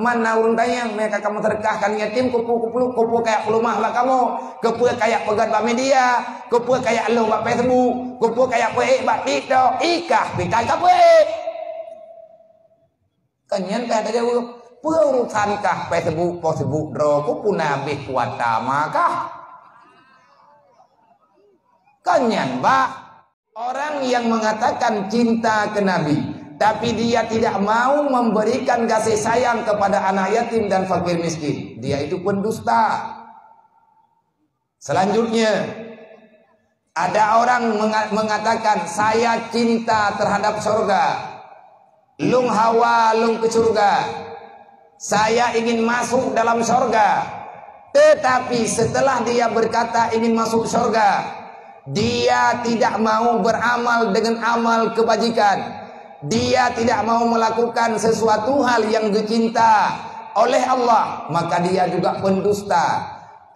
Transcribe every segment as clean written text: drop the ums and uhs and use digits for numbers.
Mana urang tayang mereka kamu terkahkan yatim kupu kayak pelumah lah kamu, kupu kayak pegat bak media, kupu kayak lo bak Facebook, kupu kayak peik bak TikTok, ikah pitai ka peik. Kanyan kah ada urusan kah Facebook dro kupu nabi kuata makah. Kanyan bak orang yang mengatakan cinta ke Nabi, tapi dia tidak mau memberikan kasih sayang kepada anak yatim dan fakir miskin, dia itu pendusta. Selanjutnya, ada orang mengatakan saya cinta terhadap surga, lung hawa lung ke surga, saya ingin masuk dalam surga. Tetapi setelah dia berkata ingin masuk surga, dia tidak mau beramal dengan amal kebajikan. Dia tidak mau melakukan sesuatu hal yang dicinta oleh Allah, maka dia juga pendusta.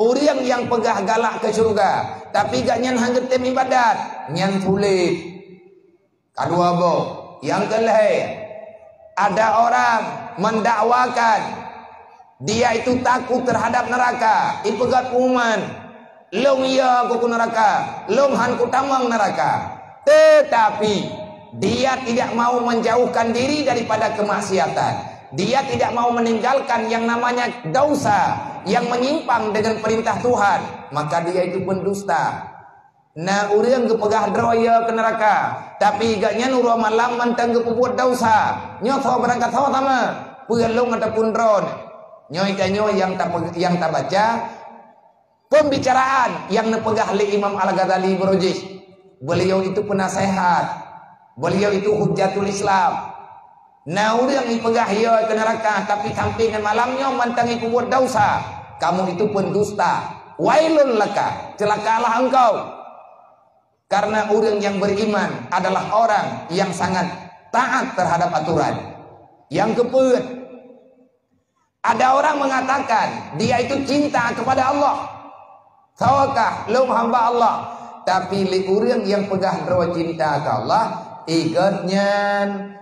Orang yang pegah galak ke surga, tapi gak nyan hanggetem ibadat, nyan sulit. Kedua bo, yang kelih, ada orang mendakwakan dia itu takut terhadap neraka, ipegat pengumuman, long iya ku neraka, long han ku tamang neraka. Tetapi dia tidak mau menjauhkan diri daripada kemaksiatan. Dia tidak mau meninggalkan yang namanya dosa, yang menyimpang dengan perintah Tuhan. Maka dia itu pendusta. Nah, urang kepegah droya ke neraka, tapi gaknya nurul malam mantang kebuat dosa. Nyoto berangkat sama, pelung ataupun drone. Nyoy kanyo yang tak baca pembicaraan yang nepegah li Imam Al-Ghazali Berujis. Beliau itu penasehat. Beliau itu hujjatul Islam. Nah, orang yang pegah ya ke neraka, tapi sampingan malamnya mantangi kubur dosa, kamu itu pendusta. Wailun laka, celakalah engkau. Karena orang yang beriman adalah orang yang sangat taat terhadap aturan. Yang keempat, ada orang mengatakan dia itu cinta kepada Allah. Sawakah lum hamba Allah, tapi li orang yang pegah draw cinta ke Allah, igatnya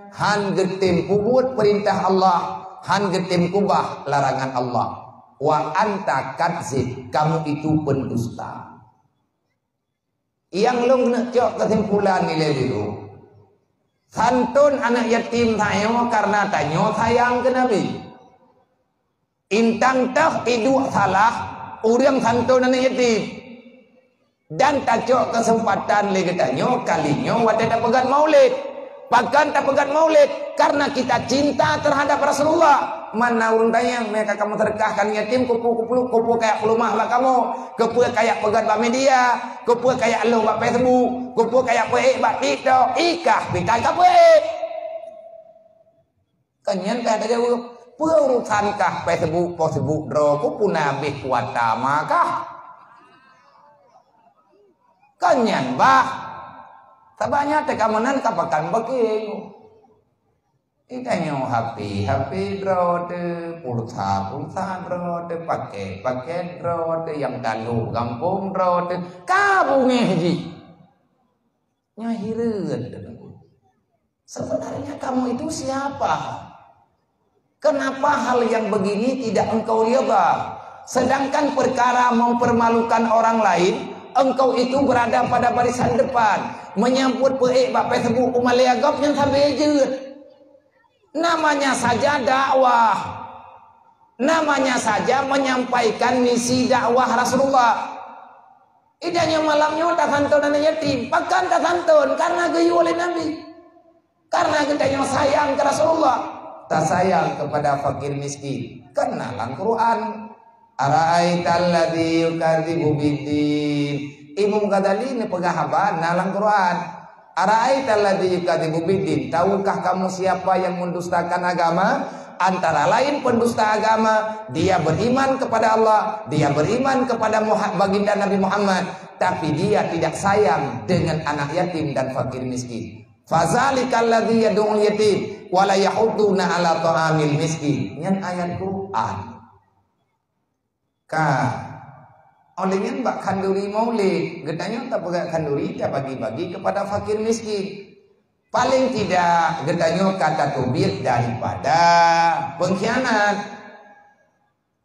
han getim kubut perintah Allah, han getim kubah larangan Allah. Wa anta kadzib, kamu itu pendusta. Yang lu ngecok kesimpulan nilai dulu. Santun anak yatim tayo karena tanyo sayang ke Nabi. Intang tah idu salah orang santun anak yatim. Dan tajok kesempatan legetanyo kalinya wadah tak pegat maulid. Bahkan tak pegat maulid karena kita cinta terhadap Rasulullah. Mana urang tayang mereka kamu terkahkan yatim kupu kayak pelumah lah kamu, kupu kayak pegat bak media, kupu kayak lo bak Facebook, kupu kayak peik bak TikTok, ikah pitai ka peik. Kanyan kah ada urusan kah Facebook dro kupu nabi kuata makah. Kanyan bah tabanya tekamanan kapakan baking ikanyo HP drode pulsa drode pakai drode yang dalu gampung drode kabunge haji nyahireun. Sebenarnya kamu itu siapa? Kenapa hal yang begini tidak engkau riba? Sedangkan perkara mempermalukan orang lain, engkau itu berada pada barisan depan, menyambut peik bak Facebook umaliagap yang sampai jeut. Namanya saja dakwah, namanya saja menyampaikan misi dakwah Rasulullah. Idanya malamnya tak santun anak yatim, bahkan tak santun karena gayu oleh Nabi, karena kita sayang ke Rasulullah, tak sayang kepada fakir miskin. Karena Al-Quran, ara'aital ladzi yukadzibu biddin. Imam Ghazali ini pengahaban dalam Quran. Ara'aital ladzi yukadzibu biddin. Tahukah kamu siapa yang mendustakan agama? Antara lain pendusta agama, dia beriman kepada Allah, dia beriman kepada baginda Nabi Muhammad, tapi dia tidak sayang dengan anak yatim dan fakir miskin. Fazalikal ladzi yad'ul yatim wa la yahudduna 'ala ta'amil miskin. Yang ayat Quran. Olehnya mbak kanduri maulid, gedanya tak pegang kanduri, tak bagi-bagi kepada fakir miskin. Paling tidak getanyo kata tubir daripada pengkhianat.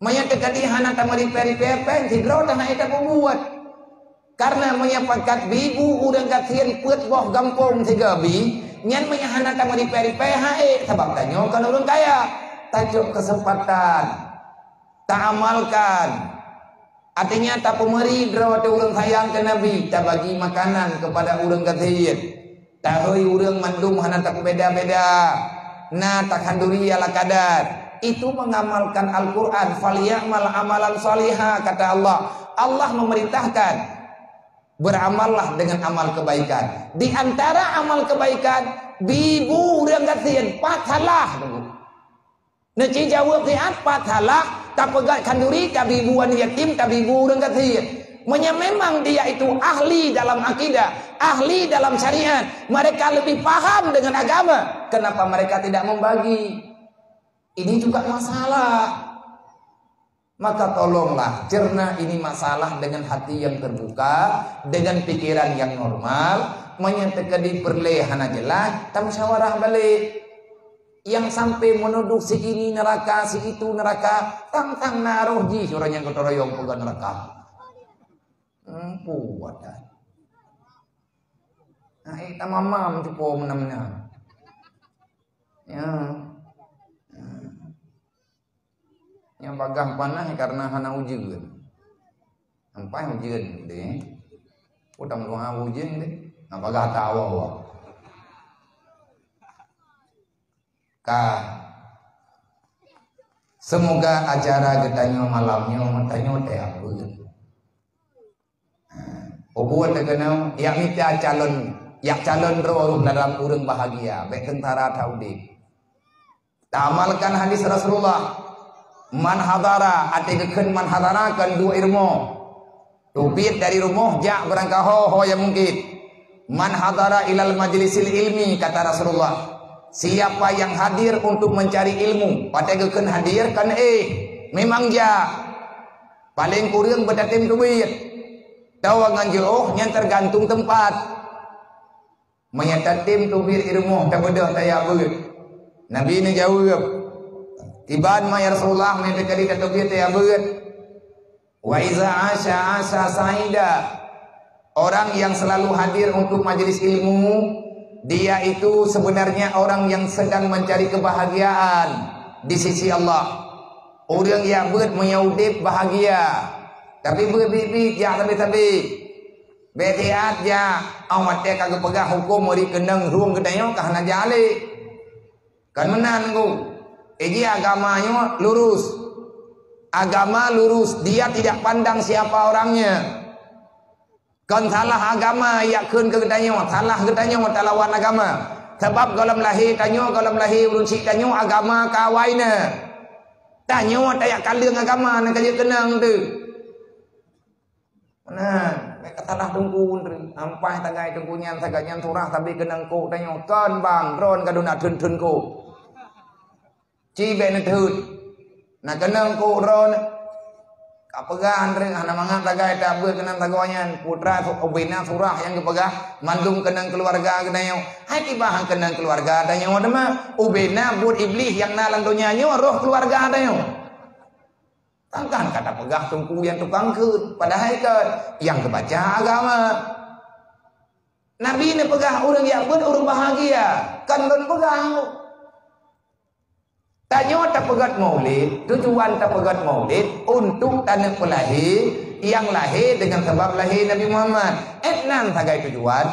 Maya tekadi hana tamari peri-peri tigro tanah eta buat. Karena maya pakat bibu urang katien peut boh gampong tigabi, nyan maya hana tamari peri-peri hae sebab tanyo kan urang kaya. Tajuk kesempatan. Tak amalkan. Artinya tak pemeri draw te urang sayang ke Nabi, tak bagi makanan kepada urang katien. Tahoi urang mandum hana tak beda-beda. Nah tak handuri ala kadar. Itu mengamalkan Al-Quran. Falyamal amalan salihah kata Allah. Allah memerintahkan beramallah dengan amal kebaikan. Di antara amal kebaikan bibu urang katien patalah. Neci jawab siat patalah tak pegat kanduri tak bibuan yatim tak bibu urang katien. Memang dia itu ahli dalam akidah, ahli dalam syariat. Mereka lebih paham dengan agama. Kenapa mereka tidak membagi? Ini juga masalah. Maka tolonglah cerna ini masalah dengan hati yang terbuka, dengan pikiran yang normal, menyatakan di perlehan jelas, tak musyawarah balik. Yang sampai menuduh si ini neraka, si itu neraka, tang naruh ji surah yang ketoroyong pegang neraka. Puat dah. Kita mamam cupo menang-menang. Ya. Yang bagang panah karena hana ujian. Sampai ujian deh. Utang doa ujian deh. Nak bagah tawa. Semoga acara getanyo malamnya matanyo teh apa. Buat terkenal yang minta calon roh dalam urang bahagia baik tentara taudi. Amalkan hadis Rasulullah. Man hadara atikeun man hadara kan dua ilmu. Tubit dari rumah jak berangkah ho yang mungkin. Man hadara ilal majlisil ilmi kata Rasulullah. Siapa yang hadir untuk mencari ilmu, patikeun hadir kan memang ja. Paling kurang berdatim tubit. Tawangan jauh yang tergantung tempat. Menyata tim tubir ilmu tak bedah saya beut. Nabi ni jawab. Tiban ma ya Rasulullah menyata kali kata tubir saya beut. Wa iza asya saida. Orang yang selalu hadir untuk majelis ilmu, dia itu sebenarnya orang yang sedang mencari kebahagiaan di sisi Allah. Orang yang beut menyaudip bahagia. Tapi berbibi ya tapi betiat ya awat teh kagak pegah hukum mari kendang ruang gedayo kahana jale kan menan ku agamanya lurus, agama lurus, dia tidak pandang siapa orangnya. Kan salah agama yakeun ke gedayo salah gedayo talawan agama sebab galam lahir tanyo galam lahir urunci tanyo agama kawaina tanyo tayak kaleung agama na kaje kenang tu. Nah, mereka tanah tungkun, ampai tagai tungkunyan saganyan surah tapi kenang ko tanyo kan bang ron kaduna tun ko. Ci benetut. Nah kenang ko ron kapegahan ring ana mangat tagai tak beut kenang tagoanyan putra obena surah yang dipegah mandum kenang keluarga gedayo. Hai tibah kenang keluarga tanyo mah obena buat iblis yang nalang donyanyo roh keluarga tanyo. Tangkan kata pegah tungku yang tukang keun padahal yang kebaca agama. Nabi ini pegah orang yang orang bahagia kan don pegah. Tanyo tak pegat maulid, tujuan tak pegat maulid untuk tanah pelahir yang lahir dengan sebab lahir Nabi Muhammad. Etnan sagai tujuan